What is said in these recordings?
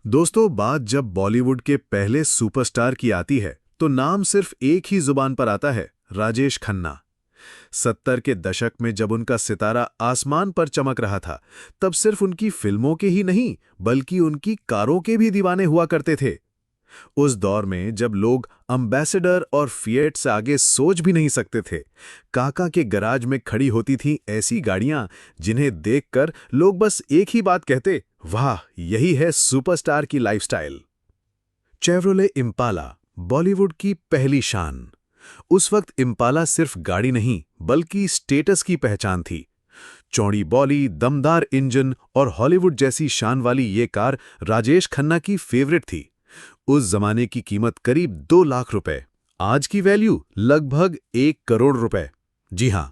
दोस्तों, बात जब बॉलीवुड के पहले सुपरस्टार की आती है तो नाम सिर्फ एक ही जुबान पर आता है, राजेश खन्ना। 70 के दशक में जब उनका सितारा आसमान पर चमक रहा था, तब सिर्फ उनकी फिल्मों के ही नहीं बल्कि उनकी कारों के भी दीवाने हुआ करते थे। उस दौर में जब लोग अम्बेसडर और फिएट से आगे सोच भी नहीं सकते थे, काका के गराज में खड़ी होती थीं ऐसी गाड़ियां जिन्हें देखकर लोग बस एक ही बात कहते, वाह, यही है सुपरस्टार की लाइफस्टाइल। चेवरोले इम्पाला, बॉलीवुड की पहली शान। उस वक्त इम्पाला सिर्फ गाड़ी नहीं बल्कि स्टेटस की पहचान थी। चौड़ी बॉडी, दमदार इंजन और हॉलीवुड जैसी शान वाली ये कार राजेश खन्ना की फेवरेट थी। उस जमाने की कीमत करीब 2 लाख रुपए। आज की वैल्यू लगभग 1 करोड़ रुपए। जी हां,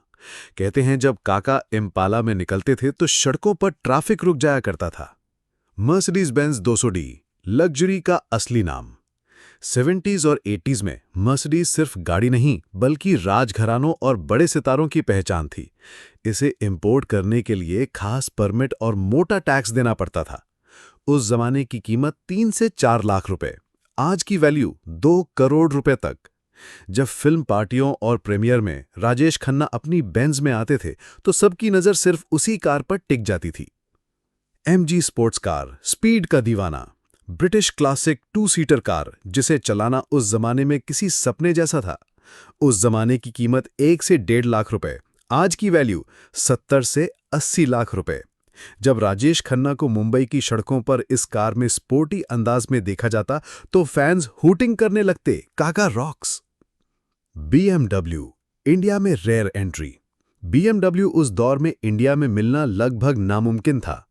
कहते हैं जब काका इम्पाला में निकलते थे तो सड़कों पर ट्रैफिक रुक जाया करता था। मर्सिडीज बेंज 200D, लग्जरी का असली नाम। 70s और 80s में मर्सिडीज सिर्फ गाड़ी नहीं बल्कि राजघरानों और बड़े सितारों की पहचान थी। इसे इंपोर्ट करने के लिए खास परमिट और मोटा टैक्स देना पड़ता था। उस जमाने की कीमत 3 से 4 लाख रुपए। आज की वैल्यू 2 करोड़ रुपए तक। जब फिल्म पार्टियों और प्रीमियर में राजेश खन्ना अपनी बेंज में आते थे तो सबकी नजर सिर्फ उसी कार पर टिक जाती थी। MG स्पोर्ट्स कार, स्पीड का दीवाना। ब्रिटिश क्लासिक 2 सीटर कार जिसे चलाना उस जमाने में किसी सपने जैसा था। उस जमाने की कीमत 1 से 1.5 लाख रुपए। आज की वैल्यू 70 से 80 लाख रुपए। जब राजेश खन्ना को मुंबई की सड़कों पर इस कार में स्पोर्टी अंदाज में देखा जाता तो फैंस हूटिंग करने लगते, काका रॉक्स। BMW, इंडिया में रेयर एंट्री। BMW उस दौर में इंडिया में मिलना लगभग नामुमकिन था।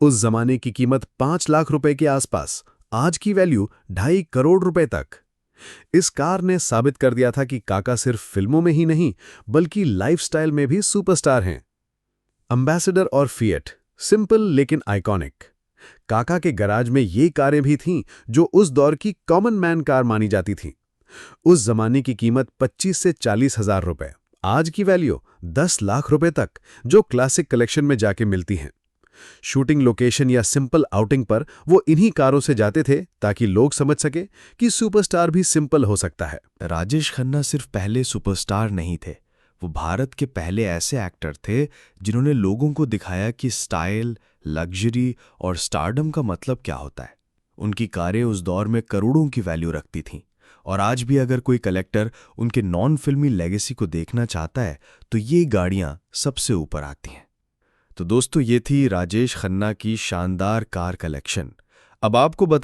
उस जमाने की कीमत 5 लाख रुपए के आसपास। आज की वैल्यू 2.5 करोड़ रुपए तक। इस कार ने साबित कर दिया था कि काका सिर्फ फिल्मों में ही नहीं बल्कि लाइफस्टाइल में भी सुपरस्टार हैं। अम्बेसडर और फिएट, सिंपल लेकिन आइकॉनिक। काका के गराज में ये कारें भी थीं जो उस दौर की कॉमन मैन कार मानी जाती थीं। उस जमाने की कीमत 25 से 40 हजार रुपए। आज की वैल्यू 10 लाख रुपए तक, जो क्लासिक कलेक्शन में जाके मिलती हैं। शूटिंग लोकेशन या सिंपल आउटिंग पर वो इन्हीं कारों से जाते थे ताकि लोग समझ सके कि सुपरस्टार भी सिंपल हो सकता है। राजेश खन्ना सिर्फ पहले सुपरस्टार नहीं थे, वो भारत के पहले ऐसे एक्टर थे जिन्होंने लोगों को दिखाया कि स्टाइल, लग्जरी और स्टारडम का मतलब क्या होता है। उनकी कारें उस दौर में करोड़ों की वैल्यू रखती थीं और आज भी अगर कोई कलेक्टर उनके नॉन फिल्मी लेगेसी को देखना चाहता है तो ये गाड़ियां सबसे ऊपर आती हैं। तो दोस्तों, ये थी राजेश खन्ना की शानदार कार कलेक्शन। अब आपको बता